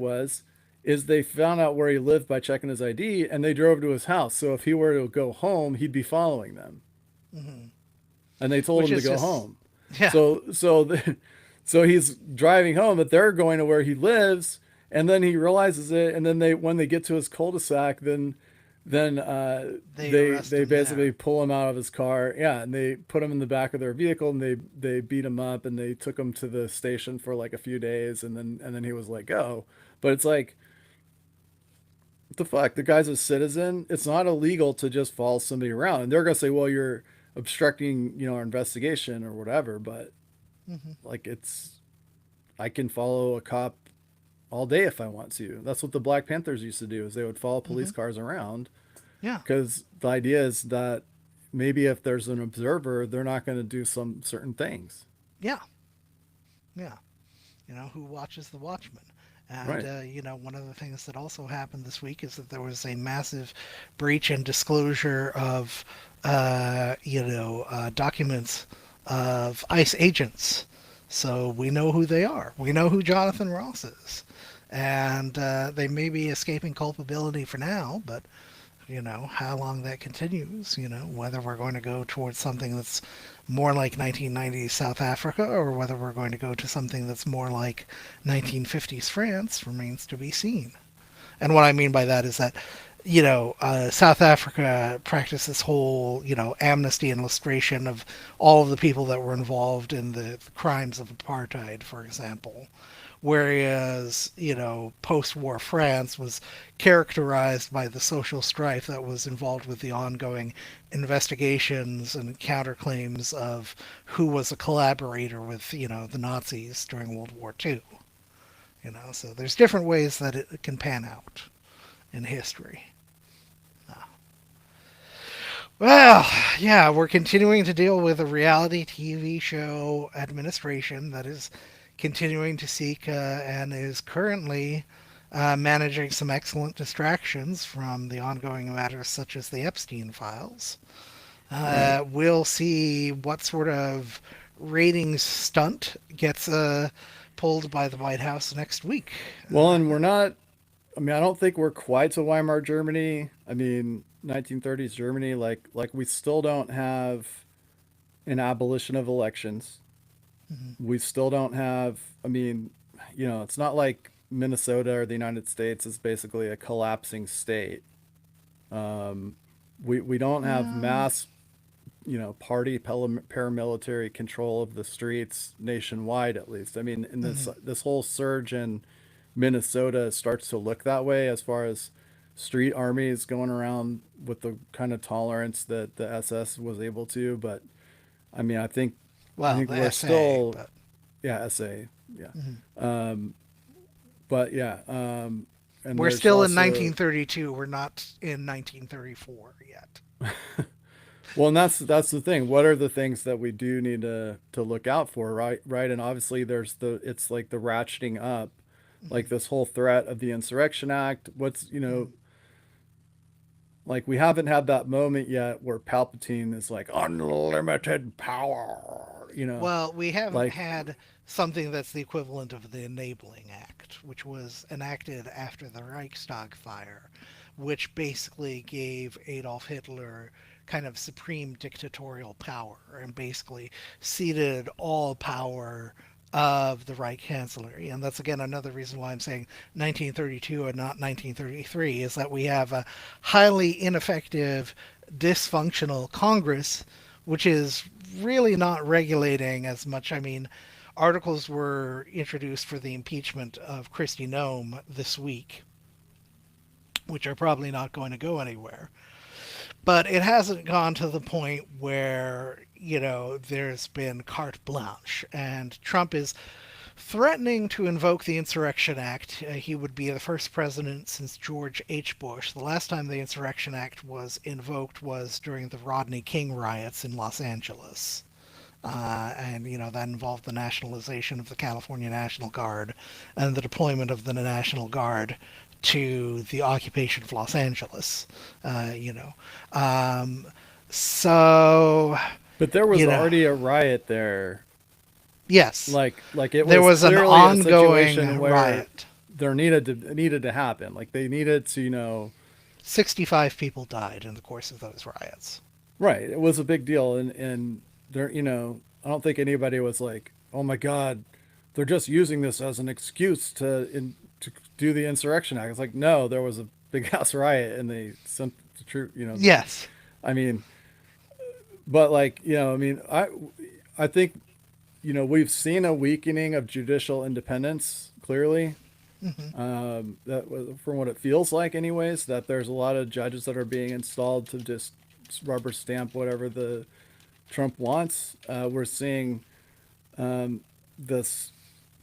is they found out where he lived by checking his ID, and they drove to his house. So if he were to go home, he'd be following them.
Mhm.
And they told
Which
him to
is
go
just,
home.
yeah.
So he's driving home, but they're going to where he lives, and then he realizes it, and then when they get to his cul-de-sac, then
They arrest
they
him there.
basically pull him out of his car, yeah, and they put him in the back of their vehicle, and they beat him up, and they took him to the station for like a few days, and then he was let go. But it's like, what the fuck? The guy's a citizen. It's not illegal to just follow somebody around, and they're gonna say, well, you're obstructing, our investigation or whatever. But
Hmm.
like, I can follow a cop all day if I want to. That's what the Black Panthers used to do, is they would follow
Hmm.
police cars around,
Yeah.
because the idea is that maybe if there's an observer, they're not going to do some certain things.
Yeah. Yeah. You know, who watches the watchman? And,
Right.
one of the things that also happened this week is that there was a massive breach and disclosure of, documents of ICE agents. So we know who they are. We know who Jonathan Ross is. And they may be escaping culpability for now, but how long that continues, whether we're going to go towards something that's more like 1990s South Africa or whether we're going to go to something that's more like 1950s France remains to be seen. And what I mean by that is that, South Africa practiced this whole, amnesty and lustration of all of the people that were involved in the crimes of apartheid, for example. Whereas, post-war France was characterized by the social strife that was involved with the ongoing investigations and counterclaims of who was a collaborator with, the Nazis during World War II. So there's different ways that it can pan out in history. Well, yeah, we're continuing to deal with a reality TV show administration that is continuing to seek and is currently managing some excellent distractions from the ongoing matters such as the Epstein files.
Right.
We'll see what sort of ratings stunt gets pulled by the White House next week.
Well, and we're not, I mean, I don't think we're quite to Weimar Germany. I mean, 1930s Germany, like we still don't have an abolition of elections. We still don't have, I mean, it's not like Minnesota or the United States is basically a collapsing state. We don't have
Um,
mass, party paramilitary control of the streets nationwide, at least. I mean, in
mhm.
this whole surge in Minnesota starts to look that way as far as street armies going around with the kind of tolerance that the SS was able to. But I mean, I
Well,
think
the
we're
SA,
still,
but
yeah, SA, yeah.
mhm.
But yeah, and
We're
there's
still in
also,
1932. We're not in 1934 yet.
well, and that's the thing. What are the things that we do need to look out for, right? Right, and obviously it's like the ratcheting up, like
Mhm,
this whole threat of the Insurrection Act. What's,
mhm.
like we haven't had that moment yet where Palpatine is like unlimited power,
Well, we haven't
like
had something that's the equivalent of the Enabling Act, which was enacted after the Reichstag fire, which basically gave Adolf Hitler kind of supreme dictatorial power and basically ceded all power of the Reich Chancellery. And that's again another reason why I'm saying 1932 and not 1933 is that we have a highly ineffective, dysfunctional Congress, which is really not regulating as much. I mean, articles were introduced for the impeachment of Kristi Noem this week, which are probably not going to go anywhere. But it hasn't gone to the point where, there's been carte blanche. And Trump is threatening to invoke the Insurrection Act. He would be the first president since George H. Bush. The last time the Insurrection Act was invoked was during the Rodney King riots in Los Angeles. And that involved the nationalization of the California National Guard and the deployment of the National Guard to the occupation of Los Angeles. Uh, you know, um, so
but there was
you know,
already a riot there.
yes,
Like it
there
was
was an
clearly a
ongoing
situation where
riot.
there needed to happen. Like they needed to,
65 people died in the course of those riots.
right. It was a big deal, and there, I don't think anybody was like, oh my God, they're just using this as an excuse to do the insurrection act. It's like, no, there was a big ass riot, and they sent the troop.
Yes.
I mean, but like, I mean, I think, we've seen a weakening of judicial independence clearly.
Hmm.
That from what it feels like, anyways, that there's a lot of judges that are being installed to just rubber stamp whatever the Trump wants. We're seeing this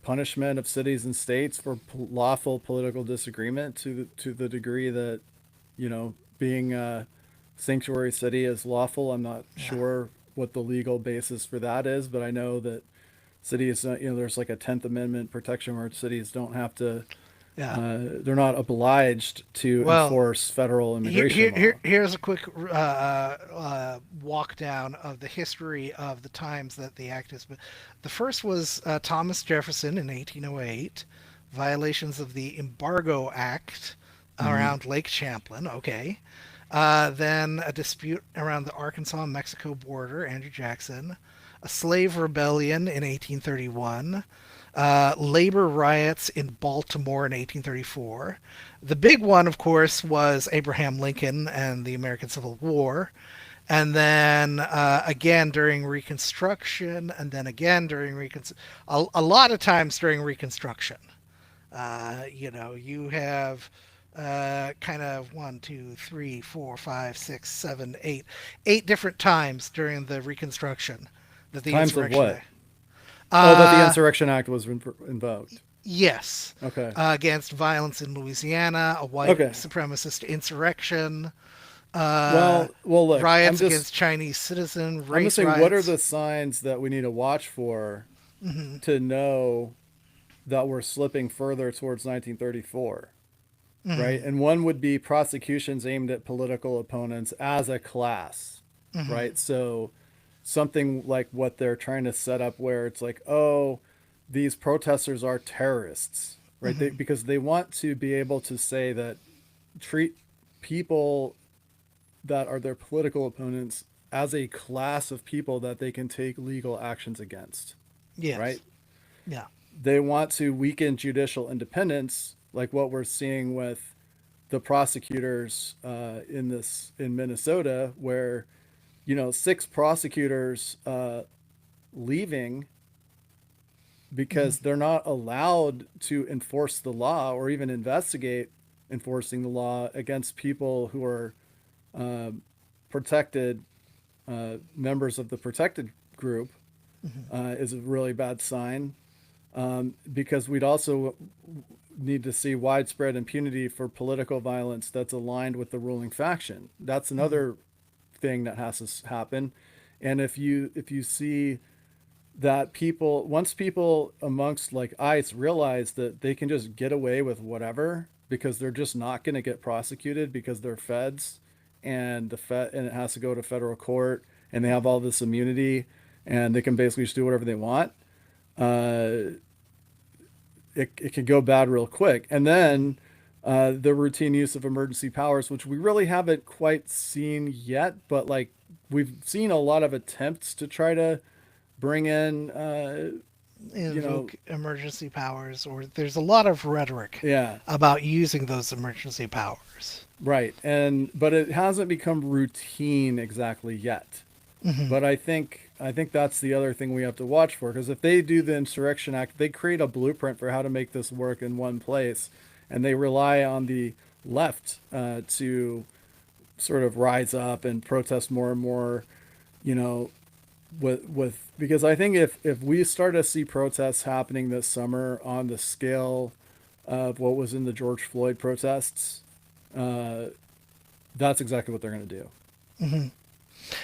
punishment of cities and states for lawful political disagreement to the degree that being a sanctuary city is lawful. I'm not
Yeah.
sure what the legal basis for that is, but I know that cities, there's like a 10th Amendment protection where cities don't have to,
Yeah.
they're not obliged to
Well,
enforce federal immigration law.
here's a quick walk down of the history of the times that the act has been. The first was Thomas Jefferson in 1808, violations of the Embargo Act
Hmm.
around Lake Champlain. Okay. Then a dispute around the Arkansas Mexico border, Andrew Jackson. A slave rebellion in 1831. Labor riots in Baltimore in 1834. The big one, of course, was Abraham Lincoln and the American Civil War. And then again during Reconstruction, and then again during Reconstruction, a lot of times during Reconstruction. You have kind of one, two, three, four, five, six, seven, eight different times during the Reconstruction that the
Times of
Insurrection
what?
Act.
Oh, that the
Uh,
Insurrection Act was invoked.
yes,
Okay.
against violence in Louisiana, a white
Okay.
supremacist insurrection, uh,
Well, look,
riots against Chinese citizens,
I'm just
race
saying, what are
riots.
the signs that we need to watch for
Hmm.
to know that we're slipping further towards 1934, right?
Hmm.
And one would be prosecutions aimed at political opponents as a class,
Hmm.
right? So something like what they're trying to set up where it's like, oh, these protesters are terrorists, right?
Hmm.
Because they want to be able to say that treat people that are their political opponents as a class of people that they can take legal actions against.
Yes.
right?
Yeah.
They want to weaken judicial independence, like what we're seeing with the prosecutors in Minnesota, where six prosecutors leaving
Hmm.
because they're not allowed to enforce the law or even investigate enforcing the law against people who are uh, protected members of the protected group
Hmm.
is a really bad sign. Because we'd also need to see widespread impunity for political violence that's aligned with the ruling faction. That's
Hmm.
another thing that has to happen. And if you see that people once people amongst like ICE realize that they can just get away with whatever because they're just not going to get prosecuted because they're feds and it has to go to federal court and they have all this immunity and they can basically just do whatever they want. Uh, it can go bad real quick. And then the routine use of emergency powers, which we really haven't quite seen yet, but like we've seen a lot of attempts to try to bring in, you know,
Invoke emergency powers, or there's a lot of rhetoric
yeah,
about using those emergency powers.
right. But it hasn't become routine exactly yet.
Hmm.
But I think that's the other thing we have to watch for because if they do the Insurrection Act, they create a blueprint for how to make this work in one place, and they rely on the left to sort of rise up and protest more and more. You know, with because I think if we start to see protests happening this summer on the scale of what was in the George Floyd protests, uh, that's exactly what they're going to do.
Hmm.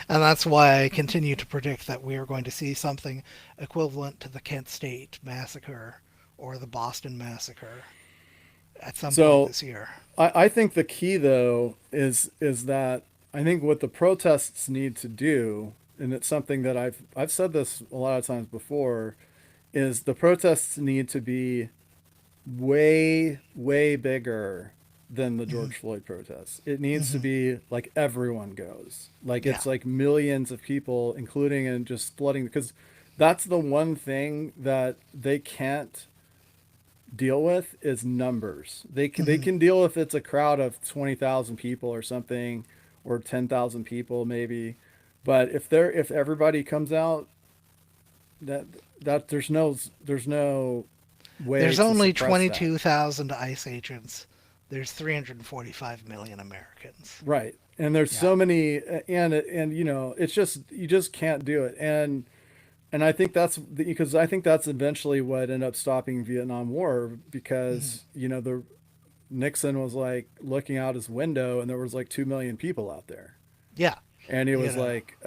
And that's why I continue to predict that we are going to see something equivalent to the Kent State massacre or the Boston massacre at some point
So
this year.
I think the key though is that I think what the protests need to do, and it's something that I've said this a lot of times before, is the protests need to be way bigger than the
Hmm.
George Floyd protests. It needs to
Hmm.
be like everyone goes. Like
Yeah.
it's like millions of people, including and just flooding because that's the one thing that they can't deal with is numbers. They
Hmm.
can deal if it's a crowd of 20,000 people or something or 10,000 people maybe. But if everybody comes out that there's no way
There's
to
only
suppress that.
22,000 ICE agents. There's 345 million Americans.
Right. And there's
Yeah.
so many and it's just you just can't do it. And I think because I think that's eventually what ended up stopping Vietnam War
Hmm.
because the Nixon was like looking out his window and there was like 2 million people out there.
Yeah.
And he
You
was
know,
like,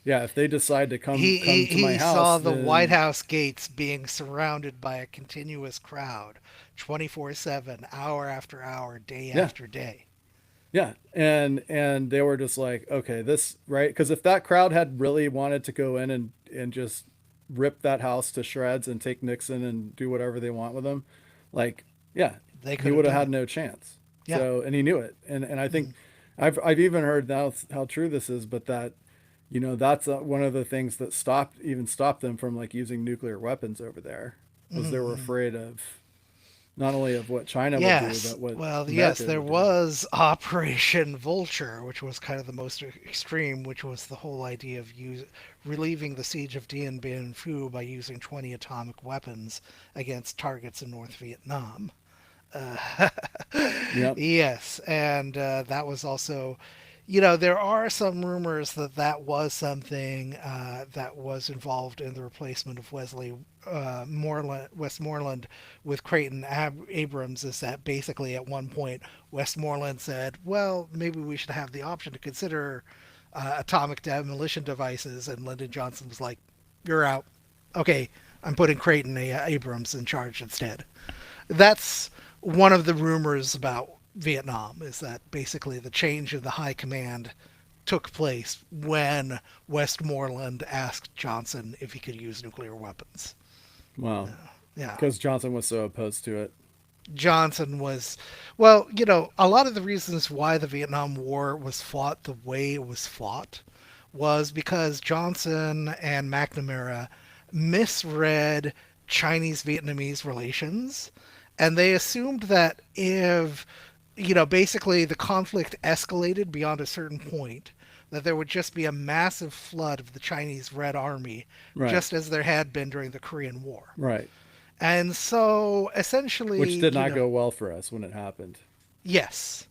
yeah, if they decide to come to my
he
house,
saw the White
then
House gates being surrounded by a continuous crowd 24/7, hour after hour, day
yeah,
after day.
yeah. And they were just like, okay, this right? Because if that crowd had really wanted to go in and just rip that house to shreds and take Nixon and do whatever they want with him, like, yeah,
They
he
could have
would have
done
had
it.
no chance.
Yeah.
So, and he knew it. And I think
Hmm.
I've even heard now how true this is, but that that's one of the things that stopped them from like using nuclear weapons over there was they were
Hmm.
afraid of not only of what China would do,
Yes.
but what
Well, yes,
America
there
would do.
was Operation Vulture, which was kind of the most extreme, which was the whole idea of relieving the siege of Dien Bien Phu by using 20 atomic weapons against targets in North Vietnam. Uh,
Yep.
yes, and that was also, there are some rumors that that was something that was involved in the replacement of Westmoreland with Creighton Abrams. Is that basically at one point Westmoreland said, "Well, maybe we should have the option to consider atomic demolition devices," and Lyndon Johnson was like, "You're out. Okay, I'm putting Creighton Abrams in charge instead." That's one of the rumors about Vietnam, is that basically the change in the high command took place when Westmoreland asked Johnson if he could use nuclear weapons.
Wow.
Yeah.
Because Johnson was so opposed to it.
Johnson was, well, a lot of the reasons why the Vietnam War was fought the way it was fought was because Johnson and McNamara misread Chinese Vietnamese relations, and they assumed that if, basically the conflict escalated beyond a certain point, that there would just be a massive flood of the Chinese Red Army,
Right.
just as there had been during the Korean War.
Right.
And so
Which
essentially,
did not go well for us when it happened.
yes,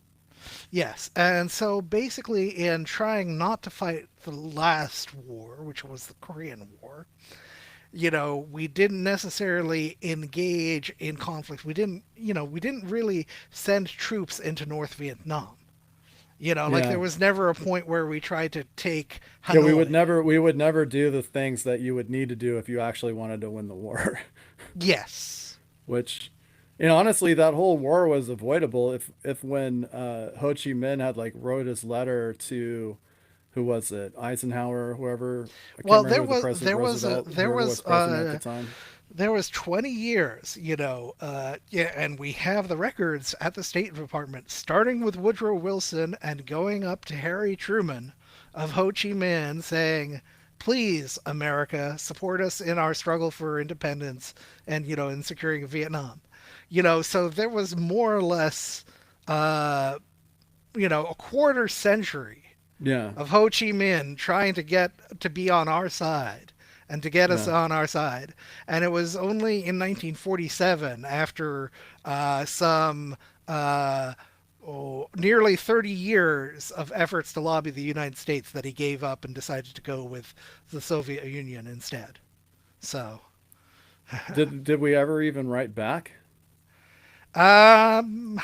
yes. And so basically, in trying not to fight the last war, which was the Korean War, we didn't necessarily engage in conflict. We didn't really send troops into North Vietnam. Like
Yeah.
there was never a point where we tried to take
Yeah,
Hanoi.
we would never do the things that you would need to do if you actually wanted to win the war.
Yes.
Which, honestly, that whole war was avoidable if when Ho Chi Minh had like wrote his letter to who was it, Eisenhower, whoever, I can't
Well,
remember who the president, Roosevelt, whoever was president at the time.
there was 20 years, yeah, and we have the records at the State Department, starting with Woodrow Wilson and going up to Harry Truman, of Ho Chi Minh saying, "Please, America, support us in our struggle for independence and in securing Vietnam." So there was more or less, uh, a quarter century
Yeah,
of Ho Chi Minh trying to get to be on our side and to get us
yeah,
on our side. And it was only in 1947, after some nearly 30 years of efforts to lobby the United States, that he gave up and decided to go with the Soviet Union instead. So,
did we ever even write back?
Um,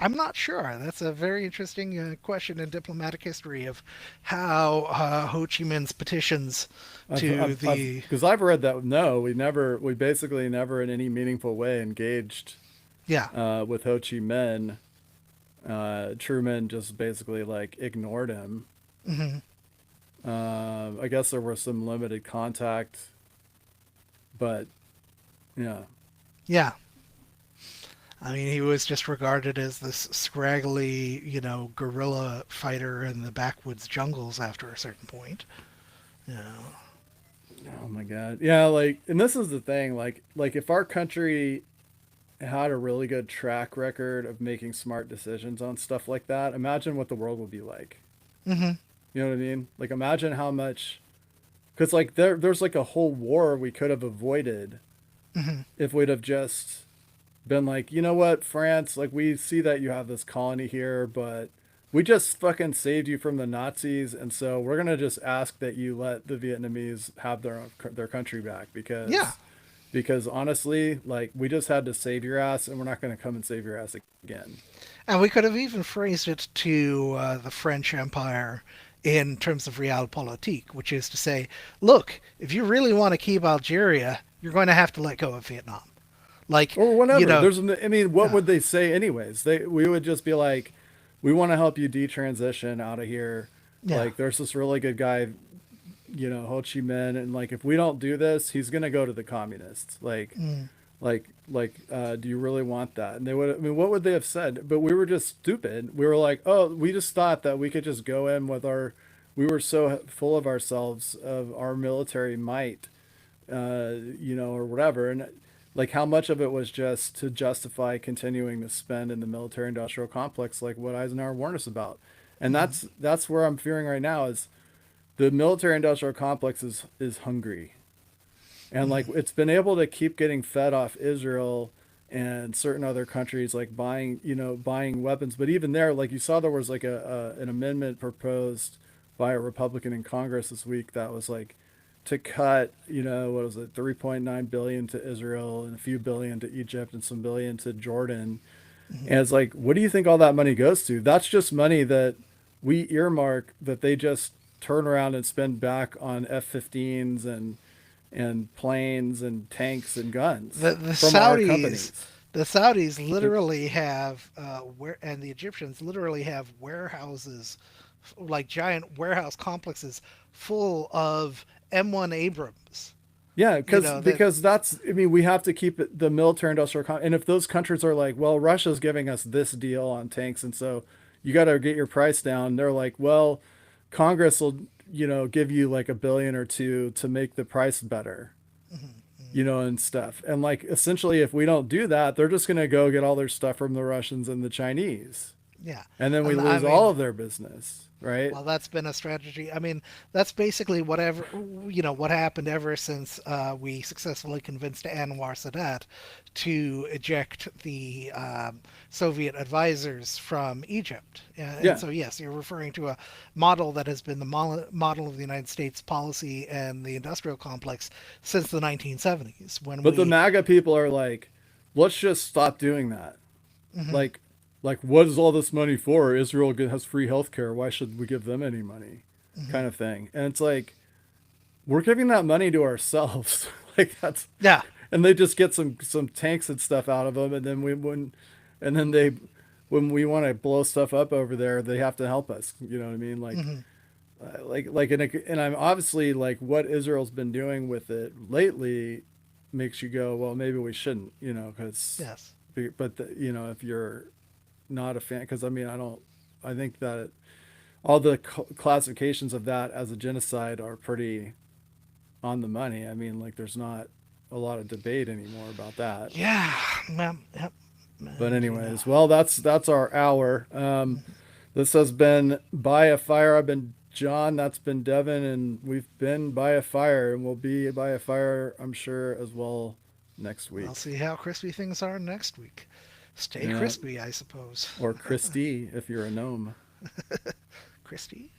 I'm not sure. That's a very interesting question in diplomatic history of how Ho Chi Minh's petitions to the
Because I've read that no, we basically never in any meaningful way engaged
yeah.
with Ho Chi Minh. Truman just basically like ignored him.
Hmm.
I guess there was some limited contact, but yeah,
Yeah. I mean, he was just regarded as this scraggly, guerrilla fighter in the backwoods jungles after a certain point. You know.
oh my God, yeah, like, and this is the thing, like if our country had a really good track record of making smart decisions on stuff like that, imagine what the world would be like.
Hmm.
You know what I mean? Like imagine how much, because like there's like a whole war we could have avoided
Hmm.
if we'd have just been like, you know what, France, like we see that you have this colony here, but we just fucking saved you from the Nazis, and so we're gonna just ask that you let the Vietnamese have their country back
Yeah.
because honestly, like we just had to save your ass, and we're not gonna come and save your ass again.
And we could have even phrased it to the French Empire in terms of realpolitik, which is to say, look, if you really want to keep Algeria, you're going to have to let go of Vietnam. Like,
Or
you
whatever.
know,
I mean, what
yeah,
would they say anyways? We would just be like, we want to help you detransition out of here.
yeah,
Like, there's this really good guy, Ho Chi Minh, and like, if we don't do this, he's gonna go to the communists.
mm,
Do you really want that? And they would, I mean, what would they have said? But we were just stupid. We were like, oh, we just thought that we could just go in with we were so full of ourselves, of our military might, or whatever. And like how much of it was just to justify continuing to spend in the military industrial complex, like what Eisenhower warned us about. And
mm,
that's where I'm fearing right now is the military industrial complex is hungry. And like
mm.
it's been able to keep getting fed off Israel and certain other countries, like buying weapons. But even there, like you saw, there was like an amendment proposed by a Republican in Congress this week that was like to cut, what was it, 3.9 billion to Israel and a few billion to Egypt and some billion to Jordan. And it's like, what do you think all that money goes to? That's just money that we earmark that they just turn around and spend back on F-15s and planes and tanks and guns
the
from our
Saudis,
companies.
the Saudis
Like,
literally have and the Egyptians literally have warehouses, like giant warehouse complexes full of M1 Abrams.
yeah,
You
because
know that.
that's, I mean, we have to keep the military industrial and if those countries are like, well, Russia's giving us this deal on tanks, and so you got to get your price down. They're like, well, Congress will give you like a billion or two to make the price better. you know, and stuff. And like essentially, if we don't do that, they're just going to go get all their stuff from the Russians and the Chinese,
Yeah.
and then we
And I
lose all
mean,
of their business, right?
well, that's been a strategy. I mean, that's basically whatever, what happened ever since we successfully convinced Anwar Sadat to eject the Soviet advisors from Egypt. And
Yeah,
so, yes, you're referring to a model that has been the model of the United States policy and the industrial complex since the 1970s, when
but the
we,
MAGA people are like, let's just stop doing that.
Mhm.
Like, like what is all this money for? Israel has free healthcare. Why should we give them any money? Kind of thing. And it's like we're giving that money to ourselves. Like that's,
yeah.
and they just get some tanks and stuff out of them, and then and then they when we want to blow stuff up over there, they have to help us. You know what I mean?
Hmm.
And I'm obviously like what Israel's been doing with it lately makes you go, well, maybe we shouldn't, you know, because
Yes.
but you know, if you're not a fan, because I mean, I think that all the classifications of that as a genocide are pretty on the money. I mean, like there's not a lot of debate anymore about that.
Yeah. Yep.
But
And,
anyways, well, that's our hour. This has been By a Fire. I've been John. That's been Devin, and we've been By a Fire, and we'll be By a Fire, I'm sure, as well next
we'll
week.
see how crispy things are next week. Stay
Yeah,
crispy, I suppose.
or Christy if you're a gnome.
Christy?